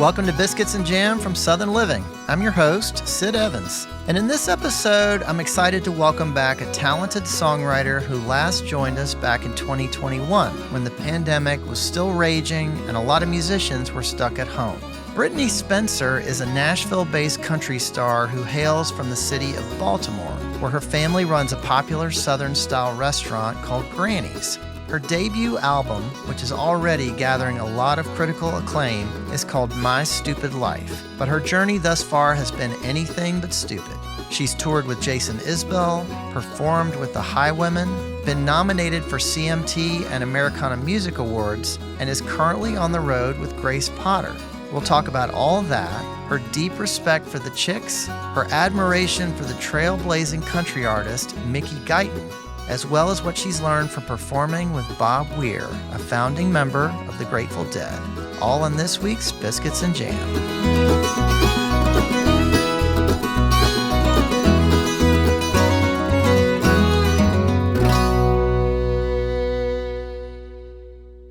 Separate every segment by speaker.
Speaker 1: Welcome to Biscuits and Jam from Southern Living. I'm your host, Sid Evans. And in this episode, I'm excited to welcome back a talented songwriter who last joined us back in 2021 when the pandemic was still raging and a lot of musicians were stuck at home. Brittney Spencer is a Nashville-based country star who hails from the city of Baltimore, where her family runs a popular Southern-style restaurant called Granny's. Her debut album, which is already gathering a lot of critical acclaim, is called My Stupid Life. But her journey thus far has been anything but stupid. She's toured with Jason Isbell, performed with the Highwomen, been nominated for CMT and Americana Music Awards, and is currently on the road with Grace Potter. We'll talk about all that, her deep respect for the Chicks, her admiration for the trailblazing country artist Mickey Guyton, as well as what she's learned from performing with Bob Weir, a founding member of the Grateful Dead. All in this week's Biscuits and Jam.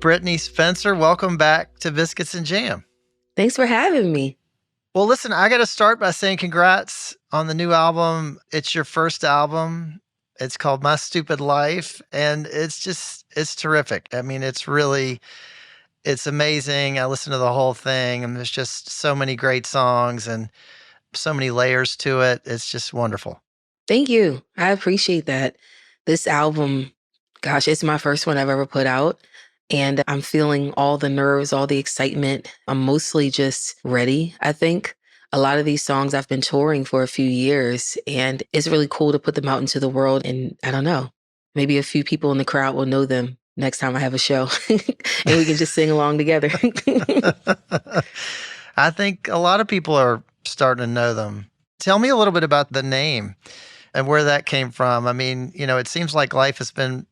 Speaker 1: Brittney Spencer, welcome back to Biscuits and Jam.
Speaker 2: Thanks for having me.
Speaker 1: Well, listen, I got to start by saying congrats on the new album. It's your first album. It's called My Stupid Life, and it's terrific. I mean, it's amazing. I listened to the whole thing, and there's just so many great songs and so many layers to it. It's just wonderful.
Speaker 2: Thank you. I appreciate that. This album, gosh, it's my first one I've ever put out, and I'm feeling all the nerves, all the excitement. I'm mostly just ready, I think. A lot of these songs I've been touring for a few years, and it's really cool to put them out into the world. And I don't know, maybe a few people in the crowd will know them next time I have a show and we can just sing along together.
Speaker 1: I think a lot of people are starting to know them. Tell me a little bit about the name and where that came from. I mean, it seems like life has been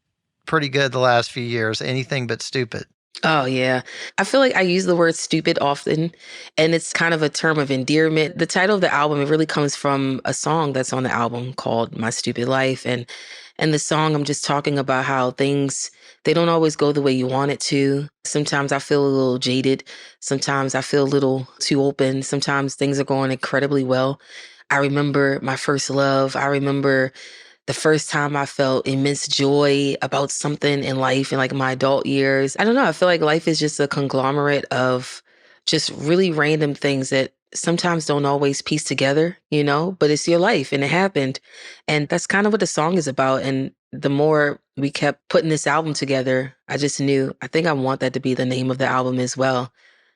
Speaker 1: pretty good the last few years, anything but stupid.
Speaker 2: Oh, yeah. I feel like I use the word stupid often, and it's kind of a term of endearment. The title of the album, it really comes from a song that's on the album called My Stupid Life. And the song, I'm just talking about how things, they don't always go the way you want it to. Sometimes I feel a little jaded. Sometimes I feel a little too open. Sometimes things are going incredibly well. I remember my first love. I remember the first time I felt immense joy about something in life in like my adult years. I don't know. I feel like life is just a conglomerate of just really random things that sometimes don't always piece together, but it's your life and it happened. And that's kind of what the song is about. And the more we kept putting this album together, I just knew, I think I want that to be the name of the album as well.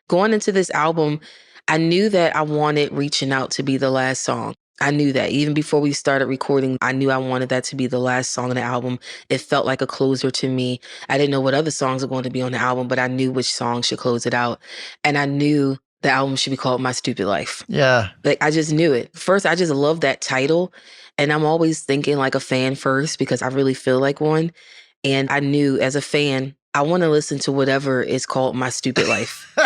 Speaker 2: Going into this album, I knew that I wanted Reaching Out to be the last song. I knew that even before we started recording, I knew I wanted that to be the last song on the album. It felt like a closer to me. I didn't know what other songs were going to be on the album, but I knew which song should close it out. And I knew the album should be called My Stupid Life.
Speaker 1: Yeah.
Speaker 2: Like, I just knew it. First, I just love that title. And I'm always thinking like a fan first because I really feel like one. And I knew as a fan, I want to listen to whatever is called My Stupid Life.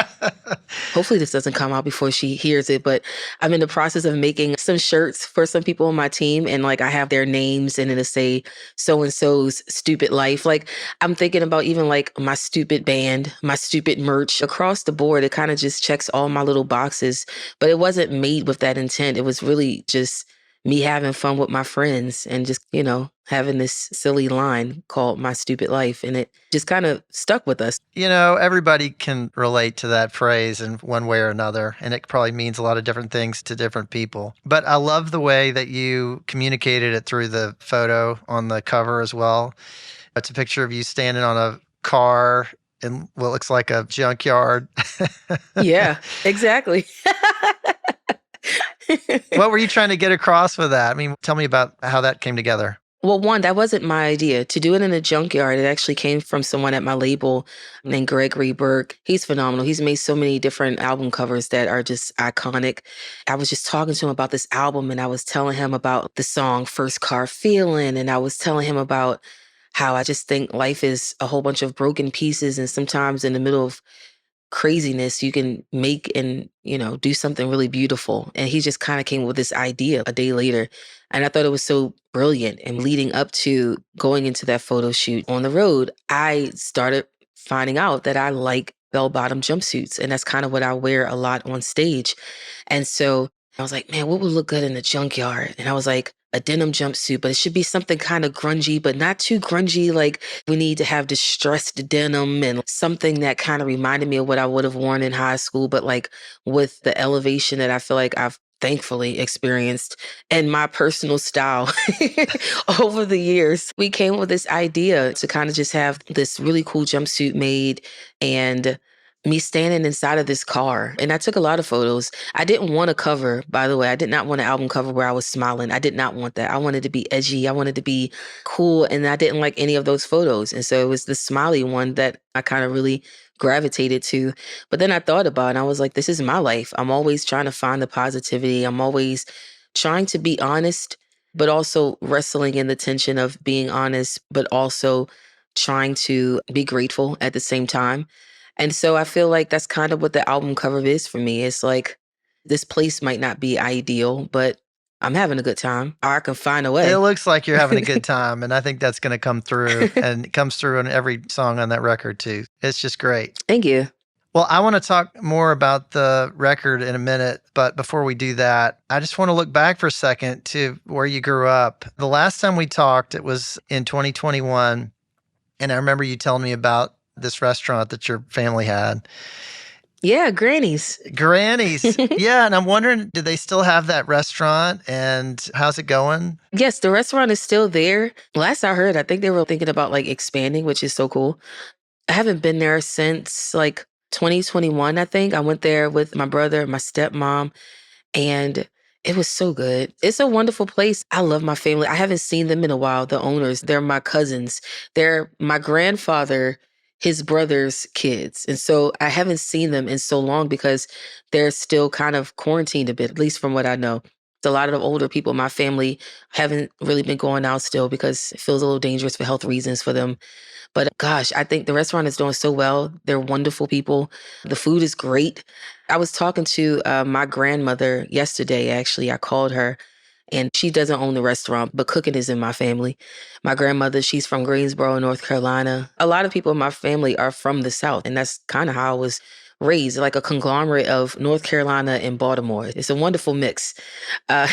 Speaker 2: Hopefully this doesn't come out before she hears it, but I'm in the process of making some shirts for some people on my team. And like, I have their names and it'll say so-and-so's stupid life. Like, I'm thinking about even like my stupid band, my stupid merch across the board. It kind of just checks all my little boxes, but it wasn't made with that intent. It was really just me having fun with my friends and just, having this silly line called My Stupid Life. And it just kind of stuck with us.
Speaker 1: Everybody can relate to that phrase in one way or another, and it probably means a lot of different things to different people. But I love the way that you communicated it through the photo on the cover as well. It's a picture of you standing on a car in what looks like a junkyard.
Speaker 2: Yeah, exactly.
Speaker 1: What were you trying to get across with that? I mean, tell me about how that came together.
Speaker 2: Well, one, that wasn't my idea. To do it in a junkyard, it actually came from someone at my label named Gregory Burke. He's phenomenal. He's made so many different album covers that are just iconic. I was just talking to him about this album, and I was telling him about the song First Car Feeling, and I was telling him about how I just think life is a whole bunch of broken pieces, and sometimes in the middle of craziness, you can make and, do something really beautiful. And he just kind of came with this idea a day later. And I thought it was so brilliant. And leading up to going into that photo shoot on the road, I started finding out that I like bell-bottom jumpsuits. And that's kind of what I wear a lot on stage. And so I was like, man, what would look good in the junkyard? And I was like, a denim jumpsuit, but it should be something kind of grungy, but not too grungy. Like we need to have distressed denim and something that kind of reminded me of what I would have worn in high school, but like with the elevation that I feel like I've thankfully experienced and my personal style over the years. We came up with this idea to kind of just have this really cool jumpsuit made and me standing inside of this car. And I took a lot of photos. I didn't want a cover, by the way. I did not want an album cover where I was smiling. I did not want that. I wanted to be edgy. I wanted to be cool. And I didn't like any of those photos. And so it was the smiley one that I kind of really gravitated to. But then I thought about it and I was like, this is my life. I'm always trying to find the positivity. I'm always trying to be honest, but also wrestling in the tension of being honest, but also trying to be grateful at the same time. And so I feel like that's kind of what the album cover is for me. It's like this place might not be ideal, but I'm having a good time. Or I can find a way.
Speaker 1: It looks like you're having a good time, and I think that's going to come through, and it comes through in every song on that record too. It's just great.
Speaker 2: Thank you.
Speaker 1: Well, I want to talk more about the record in a minute, but before we do that, I just want to look back for a second to where you grew up. The last time we talked, it was in 2021, and I remember you telling me about this restaurant that your family had.
Speaker 2: Yeah, Granny's.
Speaker 1: Yeah, and I'm wondering, do they still have that restaurant, and how's it going?
Speaker 2: Yes, the restaurant is still there. Last I heard, I think they were thinking about like expanding, which is so cool. I haven't been there since like 2021, I think. I went there with my brother, my stepmom, and it was so good. It's a wonderful place. I love my family. I haven't seen them in a while, the owners. They're my cousins. They're my grandfather, his brother's kids. And so I haven't seen them in so long because they're still kind of quarantined a bit, at least from what I know. A lot of the older people in my family haven't really been going out still because it feels a little dangerous for health reasons for them. But gosh, I think the restaurant is doing so well. They're wonderful people. The food is great. I was talking to my grandmother yesterday, actually. I called her and she doesn't own the restaurant, but cooking is in my family. My grandmother, she's from Greensboro, North Carolina. A lot of people in my family are from the South, and that's kind of how I was raised, like a conglomerate of North Carolina and Baltimore. It's a wonderful mix. Uh,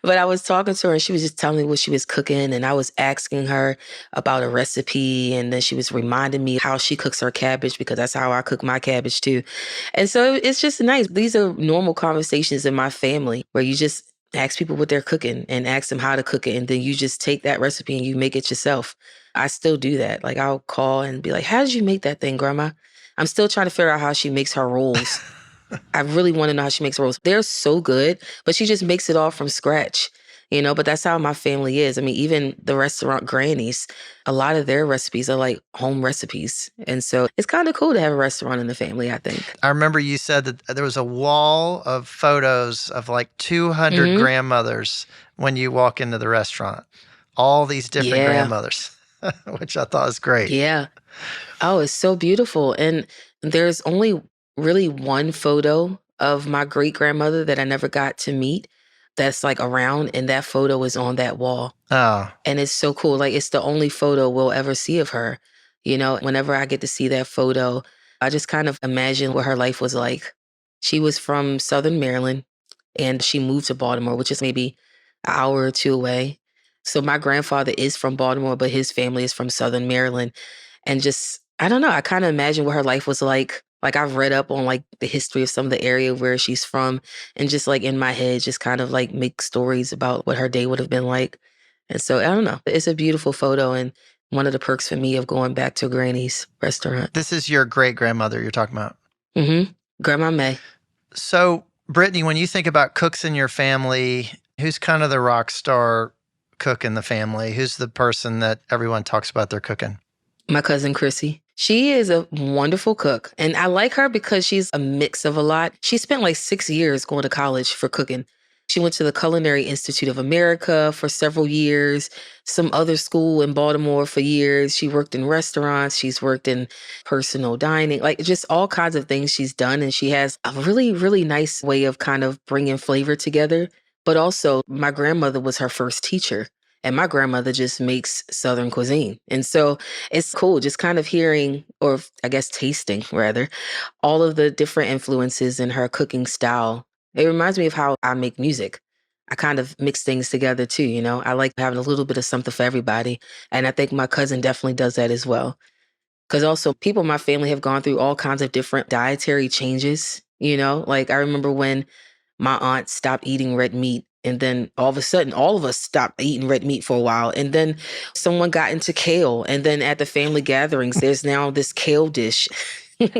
Speaker 2: but I was talking to her and she was just telling me what she was cooking. And I was asking her about a recipe. And then she was reminding me how she cooks her cabbage because that's how I cook my cabbage too. And so it's just nice. These are normal conversations in my family where you just ask people what they're cooking and ask them how to cook it. And then you just take that recipe and you make it yourself. I still do that. Like I'll call and be like, how did you make that thing, Grandma? I'm still trying to figure out how she makes her rolls. I really want to know how she makes rolls. They're so good, but she just makes it all from scratch, but that's how my family is. I mean, even the restaurant Granny's, a lot of their recipes are like home recipes. And so it's kind of cool to have a restaurant in the family, I think.
Speaker 1: I remember you said that there was a wall of photos of like 200 grandmothers when you walk into the restaurant. All these different grandmothers, which I thought was great.
Speaker 2: Yeah. Oh, it's so beautiful. And there's only really one photo of my great grandmother that I never got to meet that's like around, and that photo is on that wall.
Speaker 1: Oh.
Speaker 2: And it's so cool. Like it's the only photo we'll ever see of her. Whenever I get to see that photo, I just kind of imagine what her life was like. She was from Southern Maryland and she moved to Baltimore, which is maybe an hour or two away. So my grandfather is from Baltimore, but his family is from Southern Maryland. And just, I don't know, I kind of imagine what her life was like. Like I've read up on like the history of some of the area where she's from, and just like in my head, just kind of like make stories about what her day would have been like. And so I don't know, it's a beautiful photo and one of the perks for me of going back to Granny's restaurant.
Speaker 1: This is your great grandmother you're talking about.
Speaker 2: Mm-hmm. Grandma May.
Speaker 1: So Brittney, when you think about cooks in your family, who's kind of the rock star cook in the family? Who's the person that everyone talks about their cooking?
Speaker 2: My cousin Krissy. She is a wonderful cook. And I like her because she's a mix of a lot. She spent like 6 years going to college for cooking. She went to the Culinary Institute of America for several years, some other school in Baltimore for years. She worked in restaurants. She's worked in personal dining, like just all kinds of things she's done. And she has a really, really nice way of kind of bringing flavor together. But also, my grandmother was her first teacher. And my grandmother just makes Southern cuisine. And so it's cool just kind of hearing, or I guess tasting rather, all of the different influences in her cooking style. It reminds me of how I make music. I kind of mix things together too, you know. I like having a little bit of something for everybody. And I think my cousin definitely does that as well. Because also, people in my family have gone through all kinds of different dietary changes, you know. Like, I remember when my aunt stopped eating red meat. And then all of a sudden, all of us stopped eating red meat for a while. And then someone got into kale. And then at the family gatherings, there's now this kale dish.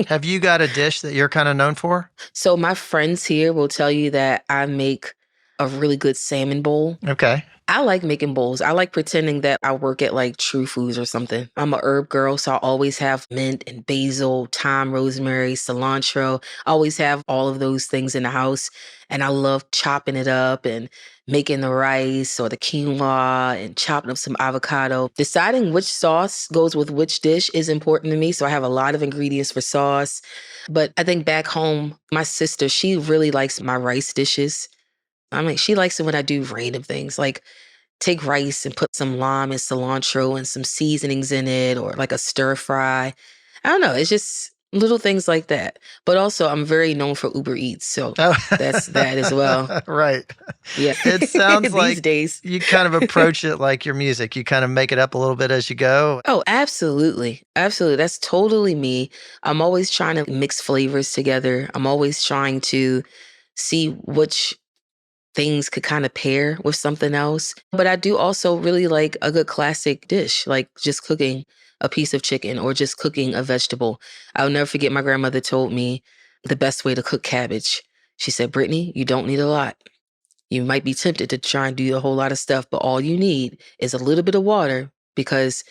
Speaker 1: Have you got a dish that you're kind of known for?
Speaker 2: So my friends here will tell you that I make a really good salmon bowl.
Speaker 1: Okay.
Speaker 2: I like making bowls. I like pretending that I work at like True Foods or something. I'm a herb girl, so I always have mint and basil, thyme, rosemary, cilantro. I always have all of those things in the house. And I love chopping it up and making the rice or the quinoa and chopping up some avocado. Deciding which sauce goes with which dish is important to me. So I have a lot of ingredients for sauce. But I think back home, my sister, she really likes my rice dishes. I mean, she likes it when I do random things like take rice and put some lime and cilantro and some seasonings in it or like a stir fry. I don't know. It's just little things like that. But also, I'm very known for Uber Eats. So
Speaker 1: Oh.
Speaker 2: that's that as well.
Speaker 1: Right.
Speaker 2: Yeah.
Speaker 1: It sounds
Speaker 2: These
Speaker 1: like
Speaker 2: days.
Speaker 1: you kind of approach it like your music. You kind of make it up a little bit as you go.
Speaker 2: Oh, absolutely. Absolutely. That's totally me. I'm always trying to mix flavors together. I'm always trying to see which things could kind of pair with something else. But I do also really like a good classic dish, like just cooking a piece of chicken or just cooking a vegetable. I'll never forget my grandmother told me the best way to cook cabbage. She said, Brittney, you don't need a lot. You might be tempted to try and do a whole lot of stuff, but all you need is a little bit of water because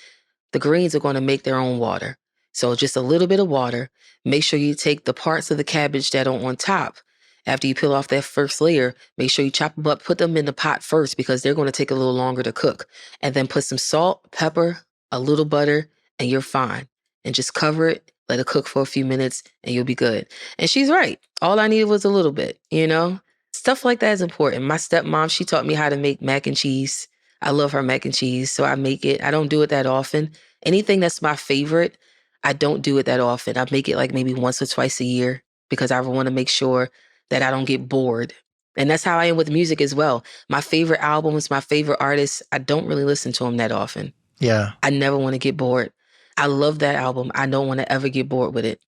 Speaker 2: the greens are going to make their own water. So just a little bit of water. Make sure you take the parts of the cabbage that are on top. After you peel off that first layer, make sure you chop them up, put them in the pot first because they're going to take a little longer to cook. And then put some salt, pepper, a little butter, and you're fine. And just cover it, let it cook for a few minutes, and you'll be good. And she's right. All I needed was a little bit, you know? Stuff like that is important. My stepmom, she taught me how to make mac and cheese. I love her mac and cheese, so I make it. I don't do it that often. Anything that's my favorite, I don't do it that often. I make it like maybe once or twice a year because I want to make sure that I don't get bored. And that's how I am with music as well. My favorite albums, my favorite artists, I don't really listen to them that often.
Speaker 1: Yeah.
Speaker 2: I never want to get bored. I love that album. I don't want to ever get bored with it.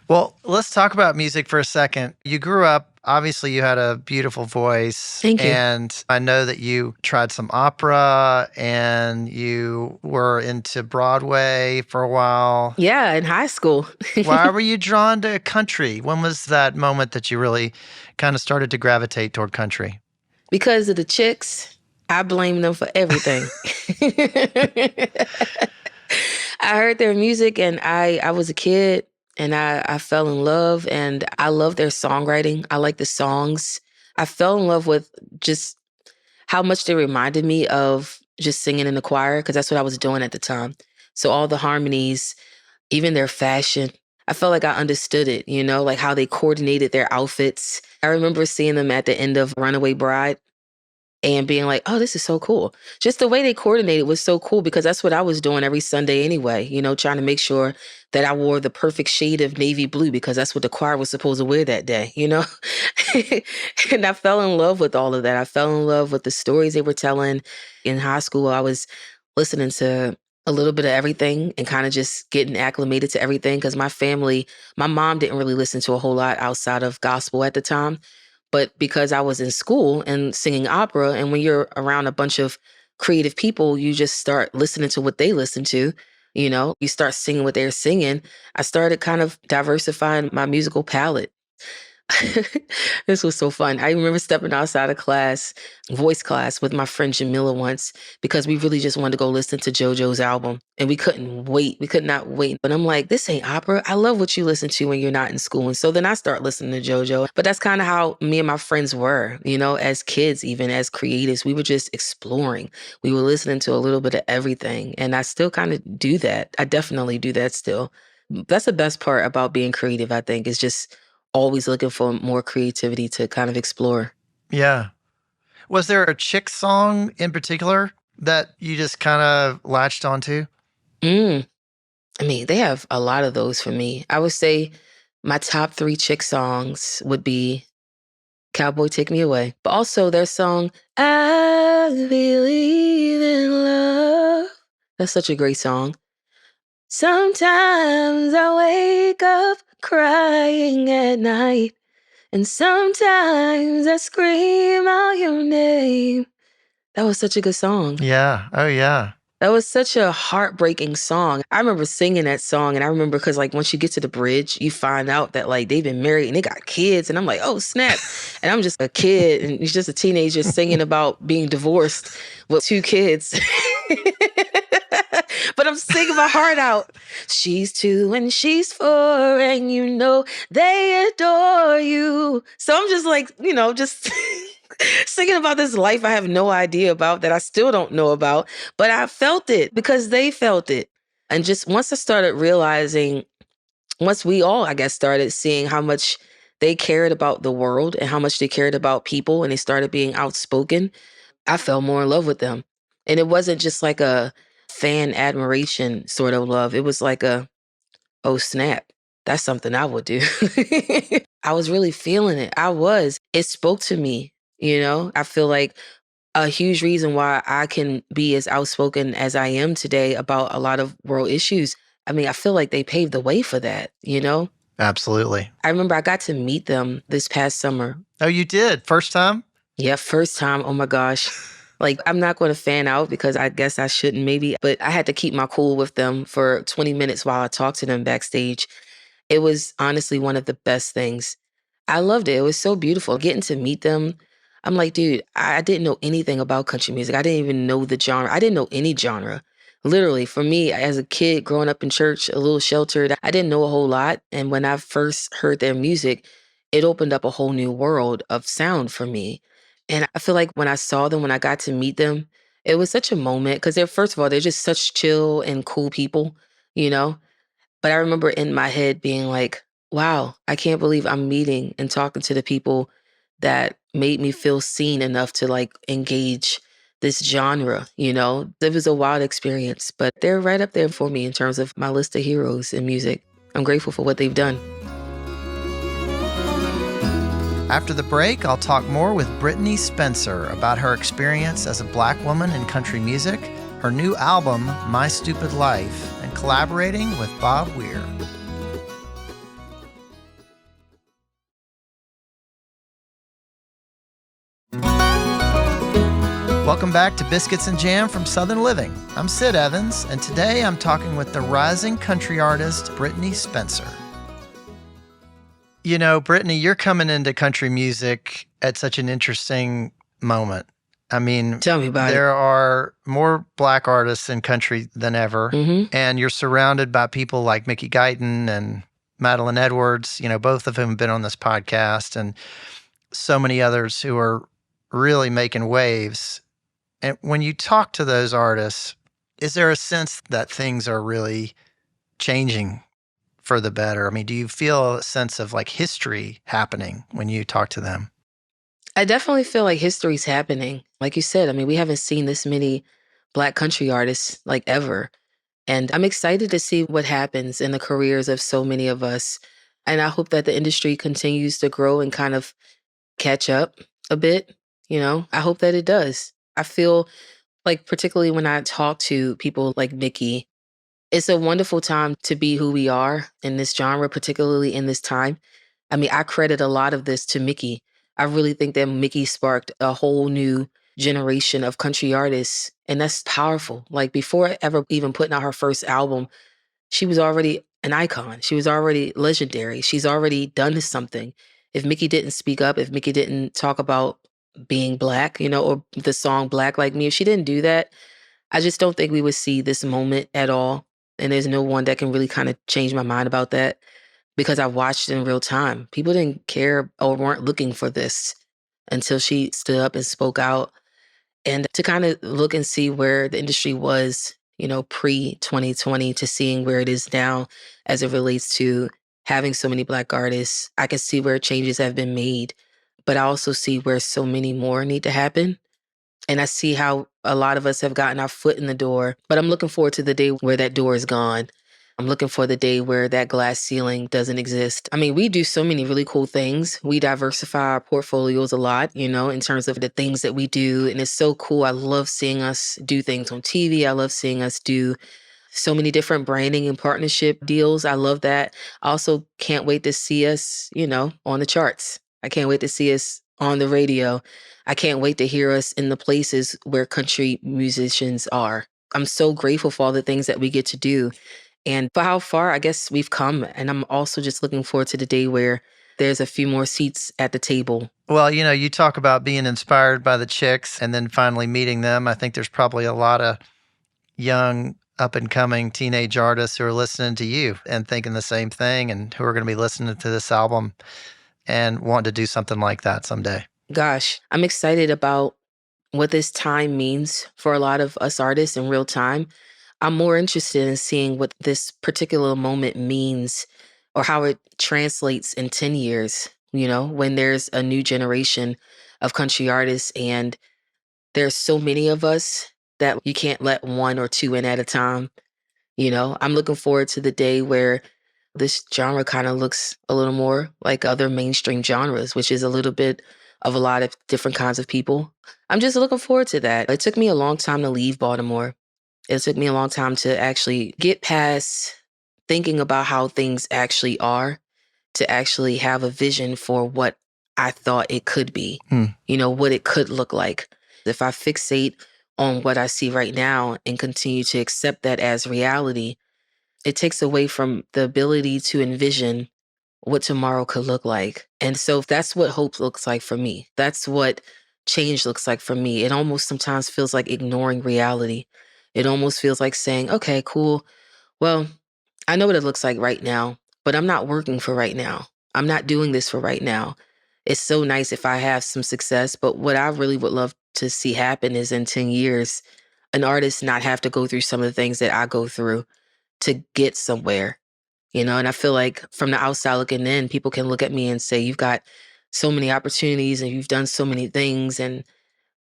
Speaker 1: Well, let's talk about music for a second. You grew up, obviously, you had a beautiful voice.
Speaker 2: Thank you.
Speaker 1: And I know that you tried some opera and you were into Broadway for a while.
Speaker 2: Yeah, in high school.
Speaker 1: Why were you drawn to country? When was that moment that you really kind of started to gravitate toward country?
Speaker 2: Because of the chicks. I blame them for everything. I heard their music and I was a kid. And I fell in love and I love their songwriting. I like the songs. I fell in love with just how much they reminded me of just singing in the choir because that's what I was doing at the time. So all the harmonies, even their fashion, I felt like I understood it, you know, like how they coordinated their outfits. I remember seeing them at the end of Runaway Bride and being like, oh, this is so cool. Just the way they coordinated was so cool because that's what I was doing every Sunday anyway, you know, trying to make sure that I wore the perfect shade of navy blue because that's what the choir was supposed to wear that day, you know? And I fell in love with all of that. I fell in love with the stories they were telling. In high school, I was listening to a little bit of everything and kind of just getting acclimated to everything because my mom didn't really listen to a whole lot outside of gospel at the time. But because I was in school and singing opera, and when you're around a bunch of creative people, you just start listening to what they listen to. You know, you start singing what they're singing. I started kind of diversifying my musical palette. This was so fun. I remember stepping outside of class, voice class, with my friend Jamila once because we really just wanted to go listen to JoJo's album and we couldn't wait. We could not wait. But I'm like, this ain't opera. I love what you listen to when you're not in school. And so then I start listening to JoJo. But that's kind of how me and my friends were, you know, as kids, even as creatives. We were just exploring. We were listening to a little bit of everything. And I still kind of do that. I definitely do that still. That's the best part about being creative, I think, is just always looking for more creativity to kind of explore.
Speaker 1: Yeah. Was there a chick song in particular that you just kind of latched onto?
Speaker 2: Mm. I mean, they have a lot of those for me. I would say my top 3 chick songs would be Cowboy Take Me Away, but also their song, I Believe in Love. That's such a great song. Sometimes I wake up crying at night, and sometimes I scream out your name. That was such a good song.
Speaker 1: Yeah. Oh, yeah.
Speaker 2: That was such a heartbreaking song. I remember singing that song, and I remember because, like, once you get to the bridge, you find out that, like, they've been married and they got kids, and I'm like, oh, snap. And I'm just a kid, and he's just a teenager singing about being divorced with 2 kids. But I'm singing my heart out. She's 2 and she's 4, and you know they adore you. So I'm just like, just singing about this life I have no idea about, that I still don't know about, but I felt it because they felt it. And just once I started realizing, once we all, I guess, started seeing how much they cared about the world and how much they cared about people, and they started being outspoken, I fell more in love with them. And it wasn't just like a fan admiration sort of love. It was like oh snap, that's something I would do. I was really feeling it. It spoke to me, I feel like a huge reason why I can be as outspoken as I am today about a lot of world issues. I mean, I feel like they paved the way for that.
Speaker 1: Absolutely.
Speaker 2: I remember I got to meet them this past summer.
Speaker 1: Oh, you did? First time?
Speaker 2: Yeah, first time. Oh my gosh. Like, I'm not going to fan out because I guess I shouldn't maybe, but I had to keep my cool with them for 20 minutes while I talked to them backstage. It was honestly one of the best things. I loved it. It was so beautiful getting to meet them. I'm like, dude, I didn't know anything about country music. I didn't even know the genre. I didn't know any genre. Literally, for me, as a kid growing up in church, a little sheltered, I didn't know a whole lot. And when I first heard their music, it opened up a whole new world of sound for me. And I feel like when I saw them, when I got to meet them, it was such a moment because first of all, they're just such chill and cool people, you know? But I remember in my head being like, wow, I can't believe I'm meeting and talking to the people that made me feel seen enough to like engage this genre, It was a wild experience, but they're right up there for me in terms of my list of heroes in music. I'm grateful for what they've done.
Speaker 1: After the break, I'll talk more with Brittney Spencer about her experience as a Black woman in country music, her new album, My Stupid Life, and collaborating with Bob Weir. Welcome back to Biscuits and Jam from Southern Living. I'm Sid Evans, and today I'm talking with the rising country artist, Brittney Spencer. You know, Brittney, you're coming into country music at such an interesting moment. I mean,
Speaker 2: tell me about
Speaker 1: there are more Black artists in country than ever, and you're surrounded by people like Mickey Guyton and Madeline Edwards, both of whom have been on this podcast, and so many others who are really making waves. And when you talk to those artists, is there a sense that things are really changing for the better? I mean, do you feel a sense of like history happening when you talk to them?
Speaker 2: I definitely feel like history's happening. Like you said, I mean, we haven't seen this many Black country artists like ever. And I'm excited to see what happens in the careers of so many of us. And I hope that the industry continues to grow and kind of catch up a bit. I hope that it does. I feel like, particularly when I talk to people like Mickey, it's a wonderful time to be who we are in this genre, particularly in this time. I mean, I credit a lot of this to Mickey. I really think that Mickey sparked a whole new generation of country artists, and that's powerful. Like, before ever even putting out her first album, she was already an icon. She was already legendary. She's already done something. If Mickey didn't speak up, if Mickey didn't talk about being Black, or the song Black Like Me, if she didn't do that, I just don't think we would see this moment at all. And there's no one that can really kind of change my mind about that because I watched it in real time. People didn't care or weren't looking for this until she stood up and spoke out. And to kind of look and see where the industry was, pre-2020 to seeing where it is now as it relates to having so many Black artists, I can see where changes have been made, but I also see where so many more need to happen. And I see how a lot of us have gotten our foot in the door, but I'm looking forward to the day where that door is gone. I'm looking for the day where that glass ceiling doesn't exist. I mean, we do so many really cool things. We diversify our portfolios a lot, in terms of the things that we do. And it's so cool. I love seeing us do things on TV. I love seeing us do so many different branding and partnership deals. I love that. I also can't wait to see us, on the charts. I can't wait to see us on the radio. I can't wait to hear us in the places where country musicians are. I'm so grateful for all the things that we get to do and for how far I guess we've come. And I'm also just looking forward to the day where there's a few more seats at the table.
Speaker 1: Well, you talk about being inspired by the chicks and then finally meeting them. I think there's probably a lot of young up and coming teenage artists who are listening to you and thinking the same thing and who are going to be listening to this album and want to do something like that someday.
Speaker 2: Gosh, I'm excited about what this time means for a lot of us artists in real time. I'm more interested in seeing what this particular moment means or how it translates in 10 years, when there's a new generation of country artists and there's so many of us that you can't let one or two in at a time. I'm looking forward to the day where this genre kind of looks a little more like other mainstream genres, which is a little bit of a lot of different kinds of people. I'm just looking forward to that. It took me a long time to leave Baltimore. It took me a long time to actually get past thinking about how things actually are, to actually have a vision for what I thought it could be, what it could look like. If I fixate on what I see right now and continue to accept that as reality, it takes away from the ability to envision what tomorrow could look like. And so that's what hope looks like for me. That's what change looks like for me. It almost sometimes feels like ignoring reality. It almost feels like saying, okay, cool. Well, I know what it looks like right now, but I'm not working for right now. I'm not doing this for right now. It's so nice if I have some success, but what I really would love to see happen is in 10 years, an artist not have to go through some of the things that I go through to get somewhere, and I feel like from the outside looking in, people can look at me and say, you've got so many opportunities and you've done so many things. And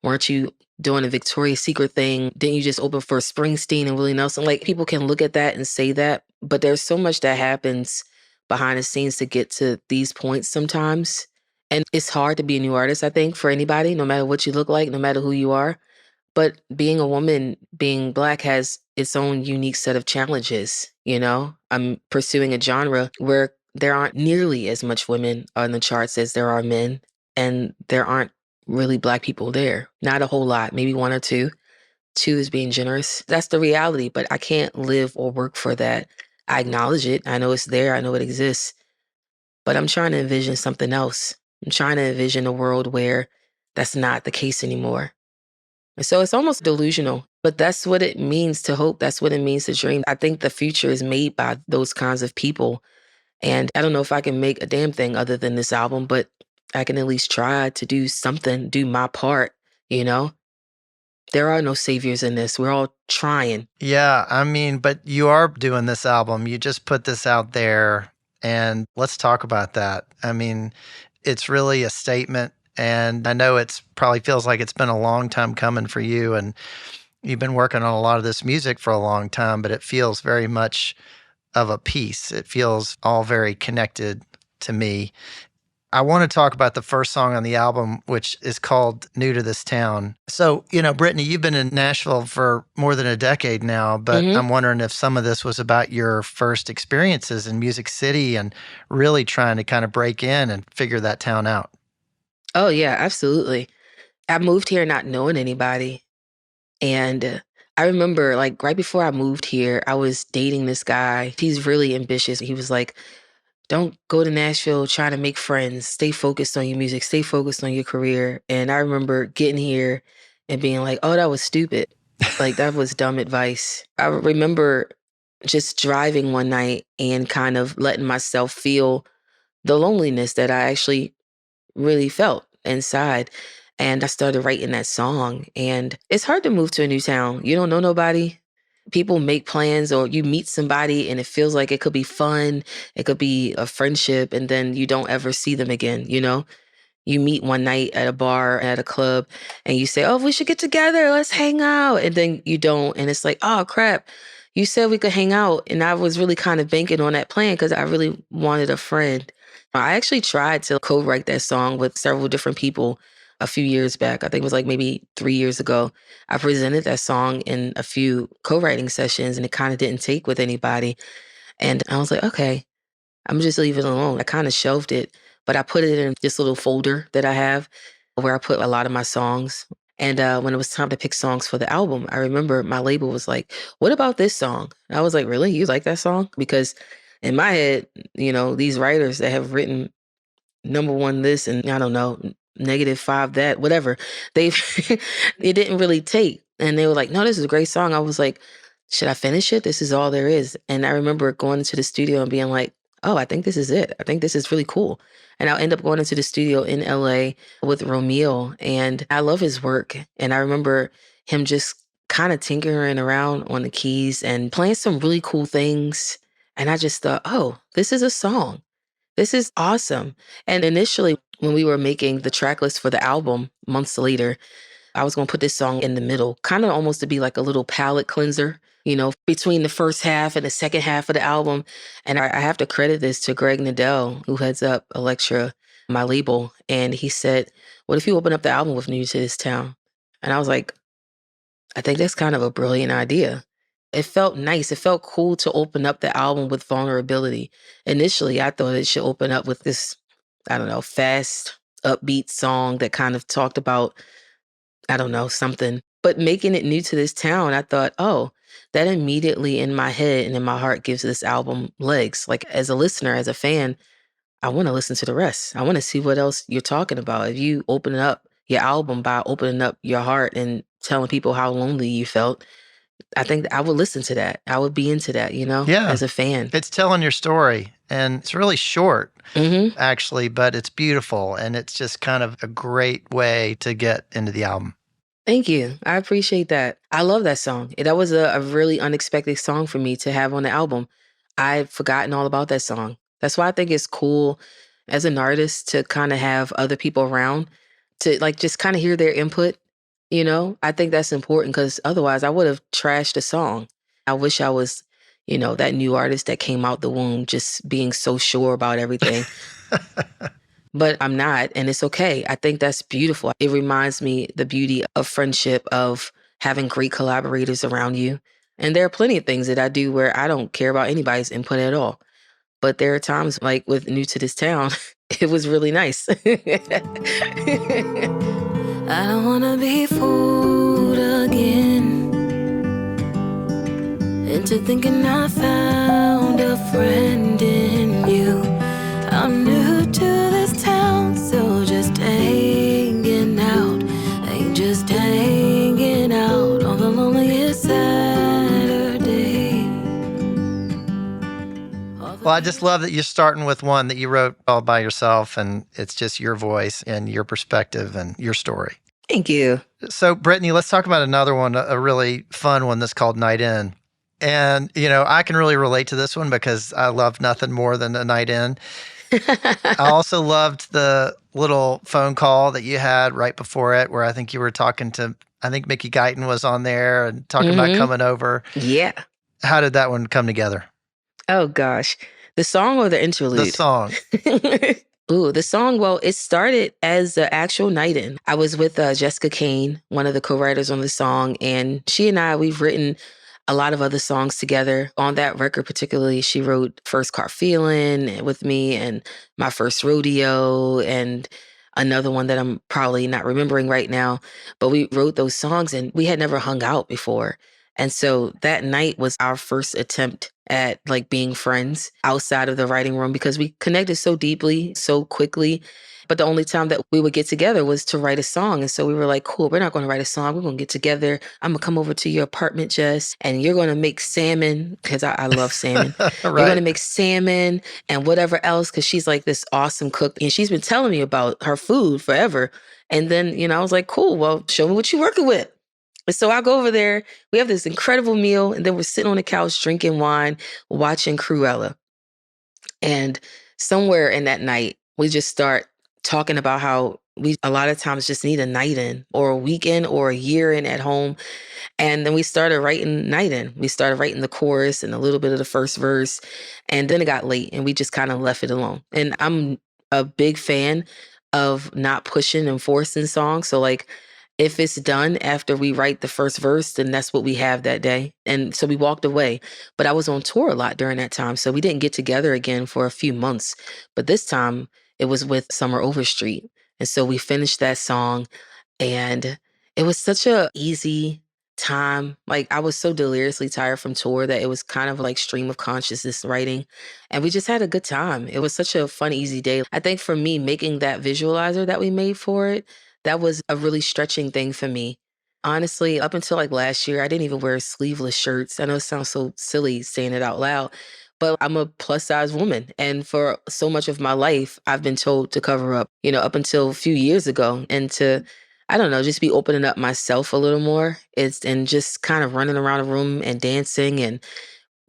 Speaker 2: weren't you doing a Victoria's Secret thing? Didn't you just open for Springsteen and Willie Nelson? Like, people can look at that and say that, but there's so much that happens behind the scenes to get to these points sometimes. And it's hard to be a new artist, I think, for anybody, no matter what you look like, no matter who you are. But being a woman, being Black has its own unique set of challenges, I'm pursuing a genre where there aren't nearly as much women on the charts as there are men, and there aren't really Black people there. Not a whole lot, maybe one or two. Two is being generous. That's the reality, but I can't live or work for that. I acknowledge it. I know it's there. I know it exists. But I'm trying to envision something else. I'm trying to envision a world where that's not the case anymore. And so it's almost delusional, but that's what it means to hope. That's what it means to dream. I think the future is made by those kinds of people. And I don't know if I can make a damn thing other than this album, but I can at least try to do something, do my part, There are no saviors in this. We're all trying.
Speaker 1: Yeah, but you are doing this album. You just put this out there, and let's talk about that. It's really a statement. And I know it's probably feels like it's been a long time coming for you, and you've been working on a lot of this music for a long time, but it feels very much of a piece. It feels all very connected to me. I want to talk about the first song on the album, which is called New to This Town. So, Brittney, you've been in Nashville for more than a decade now, but I'm wondering if some of this was about your first experiences in Music City and really trying to kind of break in and figure that town out.
Speaker 2: Oh, yeah, absolutely. I moved here not knowing anybody. And I remember, like, right before I moved here, I was dating this guy. He's really ambitious. He was like, don't go to Nashville trying to make friends. Stay focused on your music. Stay focused on your career. And I remember getting here and being like, oh, that was stupid. Like, that was dumb advice. I remember just driving one night and kind of letting myself feel the loneliness that I actually really felt inside. And I started writing that song. And it's hard to move to a new town. You don't know nobody. People make plans or you meet somebody and it feels like it could be fun. It could be a friendship and then you don't ever see them again, You meet one night at a bar, at a club, and you say, oh, we should get together. Let's hang out. And then you don't. And it's like, oh, crap. You said we could hang out. And I was really kind of banking on that plan because I really wanted a friend. I actually tried to co-write that song with several different people a few years back. I think it was like maybe 3 years ago. I presented that song in a few co-writing sessions and it kind of didn't take with anybody. And I was like, okay, I'm just leaving it alone. I kind of shelved it, but I put it in this little folder that I have where I put a lot of my songs. And when it was time to pick songs for the album, I remember my label was like, what about this song? And I was like, really? You like that song? Because in my head, these writers that have written number one this and I don't know, -5 that, whatever, they've, it didn't really take. And they were like, no, this is a great song. I was like, should I finish it? This is all there is. And I remember going into the studio and being like, oh, I think this is it. I think this is really cool. And I'll end up going into the studio in LA with Romeo. And I love his work. And I remember him just kind of tinkering around on the keys and playing some really cool things. And I just thought, oh, this is a song. This is awesome. And initially, when we were making the track list for the album months later, I was going to put this song in the middle, kind of almost to be like a little palate cleanser, between the first half and the second half of the album. And I have to credit this to Greg Nadell, who heads up Elektra, my label. And he said, what if you open up the album with New to This Town? And I was like, I think that's kind of a brilliant idea. It felt nice. It felt cool to open up the album with vulnerability. Initially, I thought it should open up with this, I don't know, fast, upbeat song that kind of talked about, I don't know, something. But making it New to This Town, I thought, oh, that immediately in my head and in my heart gives this album legs. Like as a listener, as a fan, I want to listen to the rest. I want to see what else you're talking about. If you open up your album by opening up your heart and telling people how lonely you felt, I think I would listen to that. I would be into that,
Speaker 1: Yeah.
Speaker 2: as a fan.
Speaker 1: It's telling your story. And it's really short,
Speaker 2: Mm-hmm.
Speaker 1: actually, but it's beautiful. And it's just kind of a great way to get into the album.
Speaker 2: Thank you. I appreciate that. I love that song. That was a really unexpected song for me to have on the album. I'd forgotten all about that song. That's why I think it's cool as an artist to kind of have other people around to like just kind of hear their input. I think that's important because otherwise I would have trashed the song. I wish I was, that new artist that came out the womb just being so sure about everything. But I'm not, and it's okay. I think that's beautiful. It reminds me the beauty of friendship, of having great collaborators around you. And there are plenty of things that I do where I don't care about anybody's input at all. But there are times like with New to This Town, it was really nice.
Speaker 3: I don't wanna be fooled again into thinking I found a friend in you. I'm new to this town, so just hanging out. Ain't just hanging out on the loneliest Saturday.
Speaker 1: Well, I just love that you're starting with one that you wrote all by yourself, and it's just your voice and your perspective and your story.
Speaker 2: Thank you.
Speaker 1: So, Brittney, let's talk about another one, a really fun one that's called Night In. And, I can really relate to this one because I love nothing more than a night in. I also loved the little phone call that you had right before it where I think you were talking to, I think Mickey Guyton was on there and talking about coming over.
Speaker 2: Yeah.
Speaker 1: How did that one come together?
Speaker 2: Oh, gosh. The song or the interlude?
Speaker 1: The song.
Speaker 2: Ooh, the song, well, it started as the actual night in. I was with Jessica Kane, one of the co-writers on the song, and she and I, we've written a lot of other songs together. On that record particularly, she wrote First Car Feeling with me and My First Rodeo and another one that I'm probably not remembering right now. But we wrote those songs and we had never hung out before. And so that night was our first attempt at like being friends outside of the writing room because we connected so deeply, so quickly. But the only time that we would get together was to write a song. And so we were like, cool, we're not going to write a song. We're going to get together. I'm going to come over to your apartment, Jess, and you're going to make salmon because I love salmon.
Speaker 1: Right.
Speaker 2: You're going to make salmon and whatever else because she's like this awesome cook. And she's been telling me about her food forever. And then, I was like, cool, well, show me what you're working with. And so I go over there. We have this incredible meal. And then we're sitting on the couch drinking wine, watching Cruella. And somewhere in that night, we just start talking about how we a lot of times just need a night in or a weekend or a year in at home. And then we started writing night in. We started writing the chorus and a little bit of the first verse. And then it got late and we just kind of left it alone. And I'm a big fan of not pushing and forcing songs. So like if it's done after we write the first verse, then that's what we have that day. And so we walked away. But I was on tour a lot during that time. So we didn't get together again for a few months. But this time it was with Summer Overstreet. And so we finished that song and it was such a easy time. Like I was so deliriously tired from tour that it was kind of like stream of consciousness writing. And we just had a good time. It was such a fun, easy day. I think for me, making that visualizer that we made for it, that was a really stretching thing for me. Honestly, up until like last year, I didn't even wear sleeveless shirts. I know it sounds so silly saying it out loud, but I'm a plus size woman. And for so much of my life, I've been told to cover up, up until a few years ago and to I don't know, just be opening up myself a little more. And just kind of running around a room and dancing and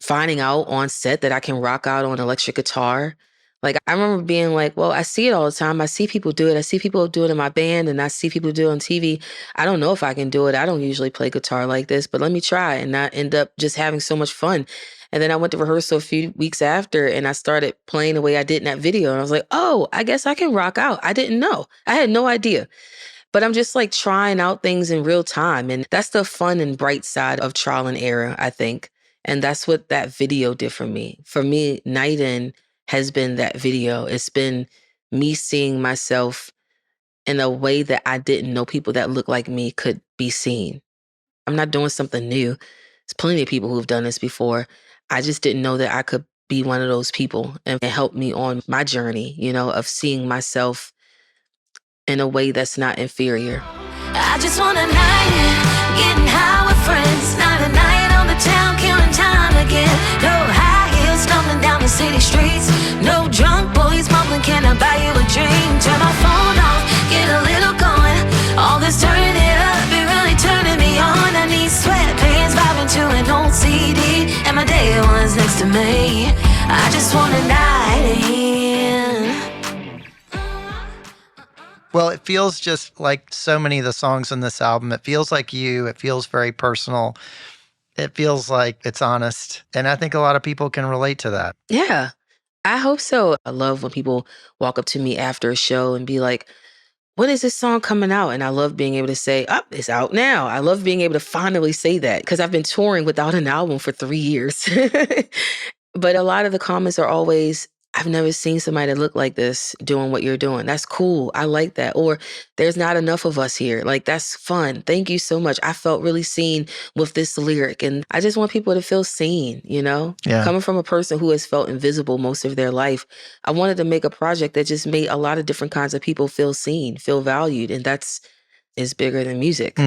Speaker 2: finding out on set that I can rock out on electric guitar. Like I remember being like, well, I see it all the time. I see people do it. I see people do it in my band and I see people do it on TV. I don't know if I can do it. I don't usually play guitar like this, but let me try. And I end up just having so much fun. And then I went to rehearsal a few weeks after and I started playing the way I did in that video. And I was like, oh, I guess I can rock out. I didn't know. I had no idea. But I'm just like trying out things in real time. And that's the fun and bright side of trial and error, I think. And that's what that video did for me. For me, Night In has been that video. It's been me seeing myself in a way that I didn't know people that look like me could be seen. I'm not doing something new. There's plenty of people who've done this before. I just didn't know that I could be one of those people and it helped me on my journey, of seeing myself in a way that's not inferior.
Speaker 3: I just want a night, getting high with friends. Not a night on the town, killing time again. No high heels, stumbling down the city streets. No drunk boys mumbling, can I buy you a drink? Turn my phone off, get a little going. All this turning it up, it really turning me on. I need sweatpants, vibing to an old CD. And my day one's next to me. I just want a night in.
Speaker 1: Well, it feels just like so many of the songs on this album. It feels like you. It feels very personal. It feels like it's honest. And I think a lot of people can relate to that.
Speaker 2: Yeah, I hope so. I love when people walk up to me after a show and be like, when is this song coming out? And I love being able to say, oh, it's out now. I love being able to finally say that because I've been touring without an album for 3 years. But a lot of the comments are always, I've never seen somebody that look like this doing what you're doing. That's cool. I like that. Or there's not enough of us here. Like, that's fun. Thank you so much. I felt really seen with this lyric. And I just want people to feel seen,
Speaker 1: Yeah.
Speaker 2: Coming from a person who has felt invisible most of their life, I wanted to make a project that just made a lot of different kinds of people feel seen, feel valued. And that's is bigger than music,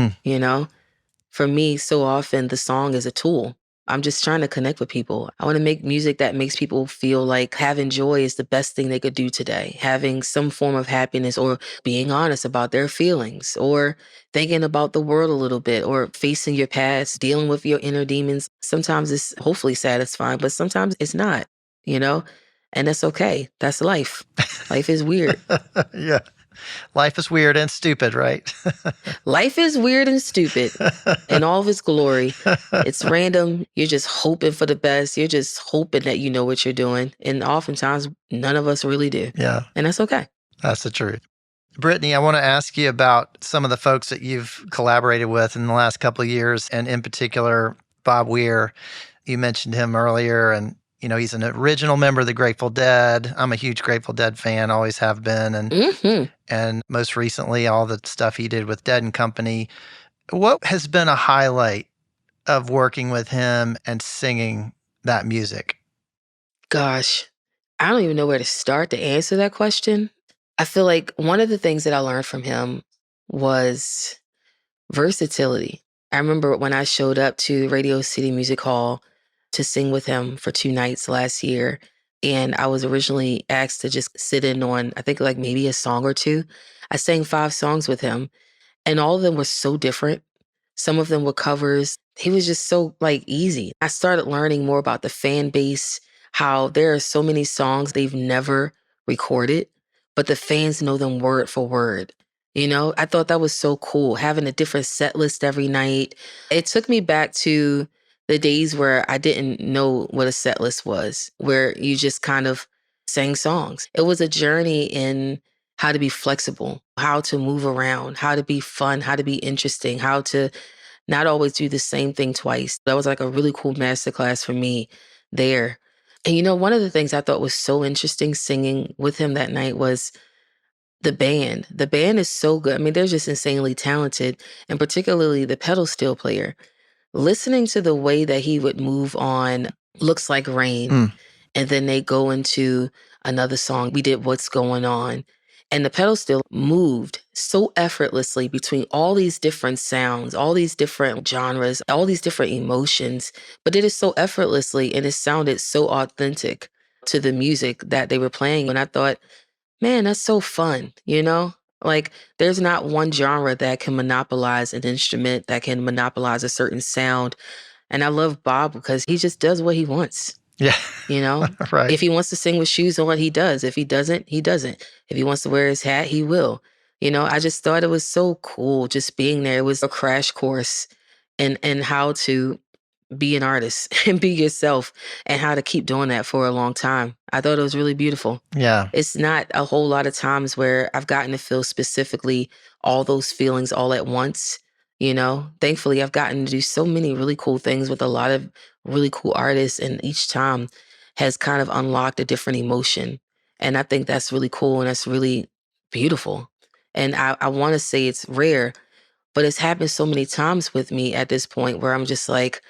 Speaker 2: For me, so often the song is a tool. I'm just trying to connect with people. I want to make music that makes people feel like having joy is the best thing they could do today. Having some form of happiness or being honest about their feelings or thinking about the world a little bit or facing your past, dealing with your inner demons. Sometimes it's hopefully satisfying, but sometimes it's not, And that's okay. That's life. Life is weird.
Speaker 1: Yeah. Life is weird and stupid, right?
Speaker 2: Life is weird and stupid in all of its glory. It's random. You're just hoping for the best. You're just hoping that you know what you're doing. And oftentimes, none of us really do.
Speaker 1: Yeah.
Speaker 2: And that's okay.
Speaker 1: That's the truth. Brittney, I want to ask you about some of the folks that you've collaborated with in the last couple of years, and in particular, Bob Weir. You mentioned him earlier, and he's an original member of the Grateful Dead. I'm a huge Grateful Dead fan, always have been. And most recently, all the stuff he did with Dead and Company. What has been a highlight of working with him and singing that music?
Speaker 2: Gosh, I don't even know where to start to answer that question. I feel like one of the things that I learned from him was versatility. I remember when I showed up to Radio City Music Hall to sing with him for 2 nights last year. And I was originally asked to just sit in on, I think like maybe a song or two. I sang 5 songs with him and all of them were so different. Some of them were covers. He was just so easy. I started learning more about the fan base, how there are so many songs they've never recorded, but the fans know them word for word. You know, I thought that was so cool, having a different set list every night. It took me back to the days where I didn't know what a set list was, where you just kind of sang songs. It was a journey in how to be flexible, how to move around, how to be fun, how to be interesting, how to not always do the same thing twice. That was like a really cool masterclass for me there. And you know, one of the things I thought was so interesting singing with him that night was the band. The band is so good. I mean, they're just insanely talented, and particularly the pedal steel player. Listening to the way that he would move on Looks Like Rain, and then they go into another song. We did What's Going On. And the pedal steel moved so effortlessly between all these different sounds, all these different genres, all these different emotions, but did it so effortlessly, and it sounded so authentic to the music that they were playing. And I thought, man, that's so fun, you know? Like, there's not one genre that can monopolize an instrument, that can monopolize a certain sound. And I love Bob because he just does what he wants.
Speaker 1: Yeah.
Speaker 2: You know?
Speaker 1: Right.
Speaker 2: If he wants to sing with shoes on, he does. If he doesn't, he doesn't. If he wants to wear his hat, he will. You know, I just thought it was so cool just being there. It was a crash course in how to be an artist and be yourself, and how to keep doing that for a long time. I thought it was really beautiful.
Speaker 1: Yeah.
Speaker 2: It's not a whole lot of times where I've gotten to feel specifically all those feelings all at once. You know, thankfully, I've gotten to do so many really cool things with a lot of really cool artists, and each time has kind of unlocked a different emotion. And I think that's really cool, and that's really beautiful. And I want to say it's rare, but it's happened so many times with me at this point where I'm just like,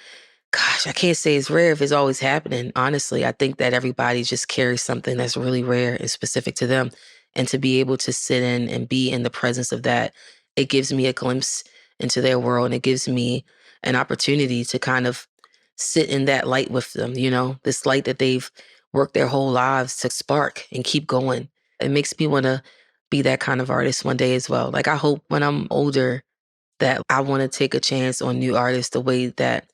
Speaker 2: gosh, I can't say it's rare if it's always happening. Honestly, I think that everybody just carries something that's really rare and specific to them. And to be able to sit in and be in the presence of that, it gives me a glimpse into their world. And it gives me an opportunity to kind of sit in that light with them, you know, this light that they've worked their whole lives to spark and keep going. It makes me want to be that kind of artist one day as well. Like, I hope when I'm older that I want to take a chance on new artists the way that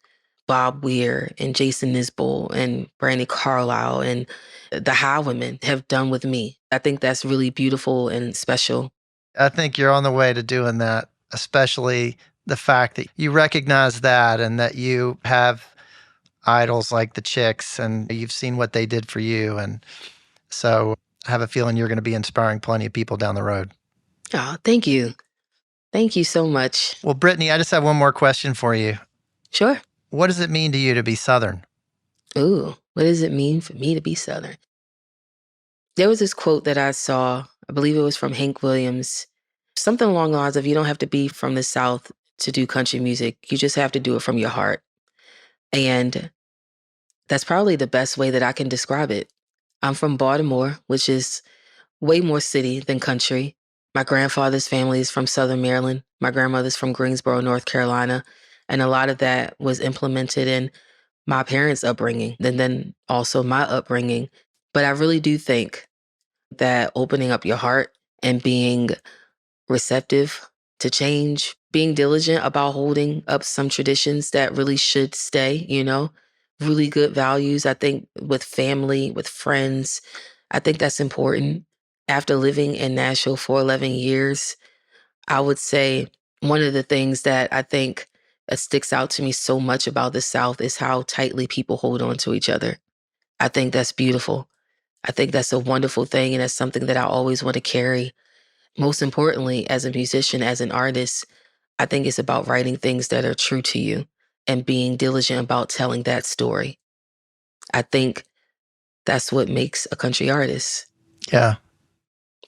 Speaker 2: Bob Weir and Jason Isbell and Brandi Carlile and the Highwomen have done with me. I think that's really beautiful and special.
Speaker 1: I think you're on the way to doing that, especially the fact that you recognize that and that you have idols like the Chicks and you've seen what they did for you. And so I have a feeling you're going to be inspiring plenty of people down the road.
Speaker 2: Oh, thank you. Thank you so much.
Speaker 1: Well, Brittney, I just have one more question for you.
Speaker 2: Sure.
Speaker 1: What does it mean to you to be Southern?
Speaker 2: Ooh, what does it mean for me to be Southern? There was this quote that I saw, I believe it was from Hank Williams, something along the lines of, you don't have to be from the South to do country music. You just have to do it from your heart. And that's probably the best way that I can describe it. I'm from Baltimore, which is way more city than country. My grandfather's family is from Southern Maryland. My grandmother's from Greensboro, North Carolina. And a lot of that was implemented in my parents' upbringing and then also my upbringing. But I really do think that opening up your heart and being receptive to change, being diligent about holding up some traditions that really should stay, you know, really good values. I think with family, with friends, I think that's important. After living in Nashville for 11 years, I would say one of the things that I think sticks out to me so much about the South is how tightly people hold on to each other. I think that's beautiful. I think that's a wonderful thing, and that's something that I always want to carry. Most importantly, as a musician, as an artist, I think it's about writing things that are true to you and being diligent about telling that story. I think that's what makes a country artist.
Speaker 1: Yeah.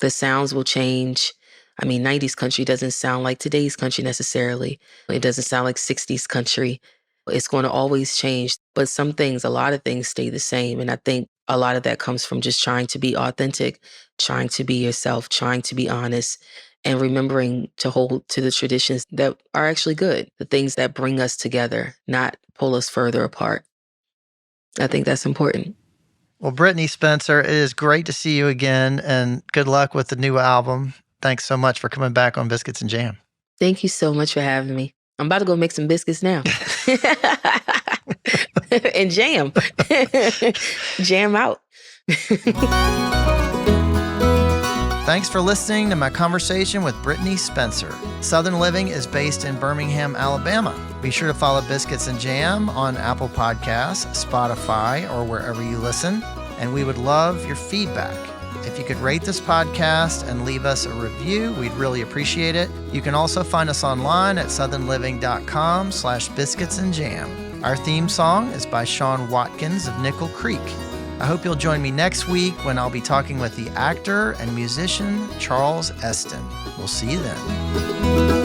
Speaker 2: The sounds will change. I mean, 90s country doesn't sound like today's country necessarily. It doesn't sound like 60s country. It's going to always change. But some things, a lot of things stay the same. And I think a lot of that comes from just trying to be authentic, trying to be yourself, trying to be honest, and remembering to hold to the traditions that are actually good, the things that bring us together, not pull us further apart. I think that's important.
Speaker 1: Well, Brittney Spencer, it is great to see you again, and good luck with the new album. Thanks so much for coming back on Biscuits and Jam.
Speaker 2: Thank you so much for having me. I'm about to go make some biscuits now. And jam. Jam out.
Speaker 1: Thanks for listening to my conversation with Brittney Spencer. Southern Living is based in Birmingham, Alabama. Be sure to follow Biscuits and Jam on Apple Podcasts, Spotify, or wherever you listen. And we would love your feedback. If you could rate this podcast and leave us a review, we'd really appreciate it. You can also find us online at southernliving.com/biscuitsandjam. Our theme song is by Sean Watkins of Nickel Creek. I hope you'll join me next week when I'll be talking with the actor and musician Charles Eston. We'll see you then.